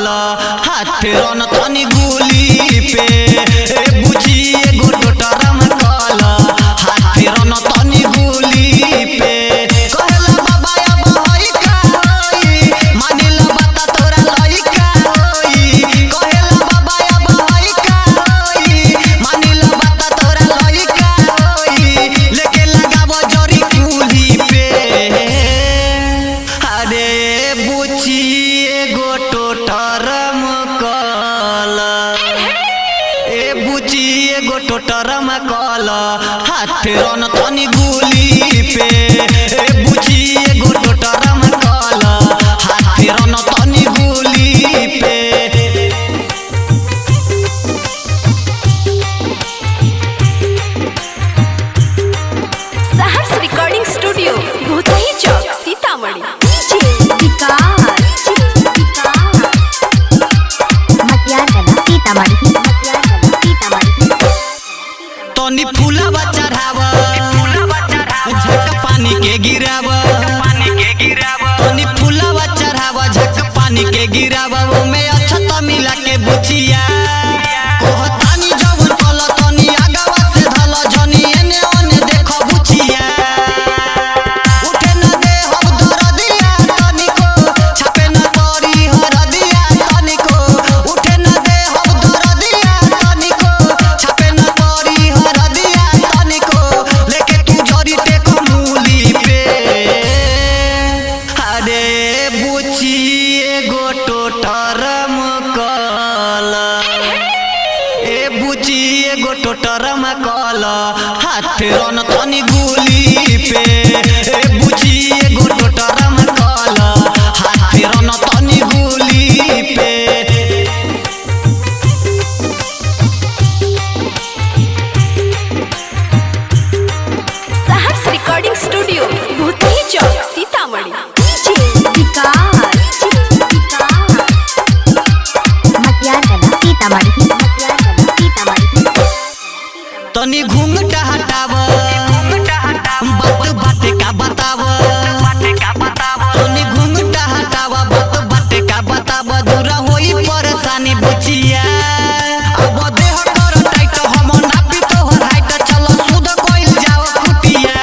कल हाथ रन तनी गुली पे बुझी एगो टोटरम कल हाथ रन तनी गुली पे कहला बाबा अब होई का होई मानिल बात तोरा लइका होई कहला बाबा अब होई का होई मानिल बात तोरा लइका होई लेके लगाव जरी कुली पे अरे बुझी एगो टोटरम कल बुझी एगो टोटरम कल हाथ रन तनी गुली पे बुझी एगो टोटरम कल हाथ रन तनी गुली पे सहर्ष रिकॉर्डिंग स्टूडियो भूतही चौक सीतामढ़ी। तनी फूलवा चढ़ावा झक पानी के गिरावा तनी फूलवा चढ़ावा झक पानी के गिरावा ओमे अछत मिला के बुचिया कहतानी जवन कल तनी आगवा से धल जनी एने ओने देख बुचिया उठे न दे हम दरदिया तनिको छापे न करी हरदिया तनिको उठे न दे हम दरदिया तनिको छापे न करी हरदिया तनिको लेके तू जरी टेक मूली पे अरे बुची एगो टोटरम कल बुची एगो टोटरम कल हाथ रन तनी गुली पे बुची एगो टोटरम कल हाथ रन तनी गुली पे सहर्ष रिकॉर्डिंग स्टूडियो भूतही चौक सीतामढ़ी। तनी घूंघटा हटाव बात बाटे का बताव तनी घूंघटा हटाव बात बाटे का बताव दूर होई परेशानी बुचिया अब देह कर टाइट हम नापी तोहर हाइट चल सुध कोइल जाओ कुटिया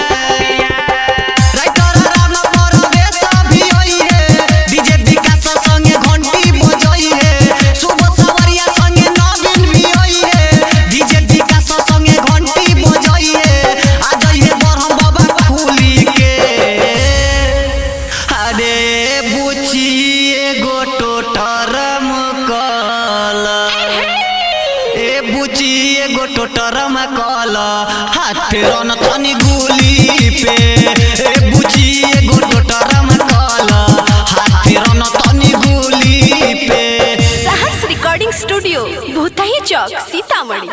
राइटर राम परवेश भी होई है डीजे विकास संगे घंटी बजई है शुभ सवरिया संगे नवीन भी होई है डीजे विकास संगे घंटी बजई है आ जाइए बरहम बाबा फूली के अरे बुची एगो टोटरम कल बुची एगो टोटरम कल हाथ रन तनी गुली पे बुची एगो टोटरम कल हाथ रन तनी गुली पे सहर्ष रिकॉर्डिंग स्टूडियो भूतही चौक सीतामढ़ी।